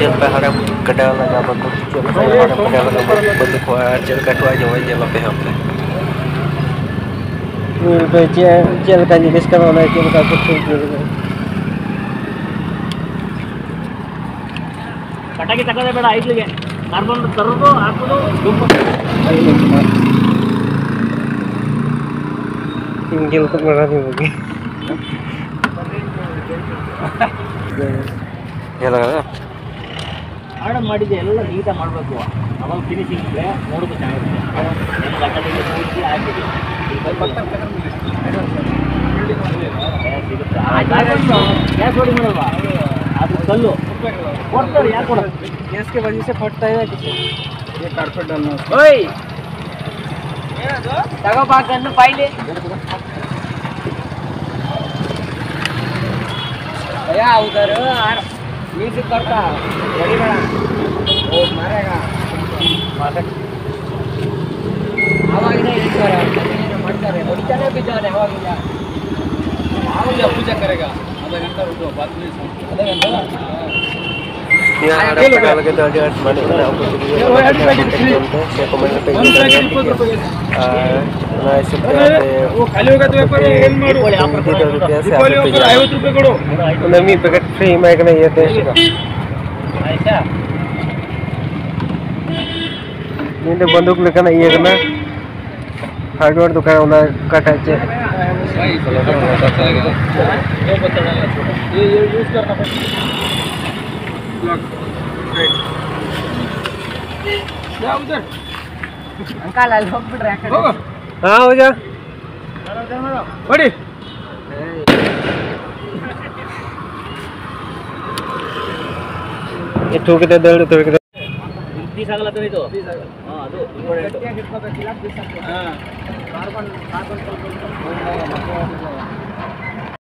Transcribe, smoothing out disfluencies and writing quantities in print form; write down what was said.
jail पे हरम कड़ा लगा बको जेल पे हरम कड़ा लगा बंदूक को जेल कटवा जो जेल पे हम पे जेल का जिनिस का होना जेल का कुछ ಪಟಾಕಿ ತಗದೆ ಬೇಡ ಐದ್ಲಿಗೆ ಕಾರ್ಬನ್ ತರೋದು ಹಾಕೋದು ಗುಂಪು ಹಿಂಗೆಲ್ಲ ಮಾಡೋದು ಹೋಗಿ ಎಲ್ಲ ಆರ್ಡರ್ ಮಾಡಿದ್ದೆ ಎಲ್ಲ ನೀಟಾಗಿ ಮಾಡಬೇಕು ಅವಾಗ ಫಿನಿಶಿಂಗ್ ಇದೆ ನೋಡೋದು ಚೆನ್ನಾಗಿರುತ್ತೆ ಗ್ಯಾಸ್ ಹೊಡಿ ಮಾಡಲ್ವಾ ಅದು कल्लू ಕೊಡ್ತಾರೆ ಯಾಕೆ ಕೊಡೋದು गैस के वजह से फटता है ये कारपेट डालना ओए तगो बा गन्नु पाइले भैया उधर यार म्यूजिक करता बड़ी बड़ा वो मारेगा आवाज नहीं कर ಮಾಡ್ತಾರೆ ಹೊಡಿತಾನೆ ಬಿದ್ದಾನೆ ಆವಾಗಿಲ್ಲ ಆವಾಗ ಪೂಜೆ ಕರೆगा आधा घंटा रुको बाद में आधा घंटा यहाँ हमारा लगे 8 माने आपको से कमेंट पे ना ऐसे वो खाली होगा तो पर ಏನ್ ಮಾಡು ₹50 50 ಕೊಡು नमी पैकेट फ्री में एक नहीं है ऐसा ये बंदूक लेकर नहीं है ना हार्डवेयर दुकान वाला कटा चे भाई बताता है ये बताना ये यूज करना ब्लॉक राइट जा उधर अंकल ಅಲ್ಲಿ ಹೋಗ್ಬಿಟ್ರೆ ಯಾಕೆ ಹೋಗು हां हो जा ಬಡಿ ये ठोक दे दे ठोक दे 30 ಆಗಲ್ಲ तो ಇದು हां ಅದು ಗಟ್ಟಿಯಾಗಿ ಇಟ್ಕೋಬೇಕಿಲ್ಲ 30 ಹಾಂ ಕಾರ್ಬನ್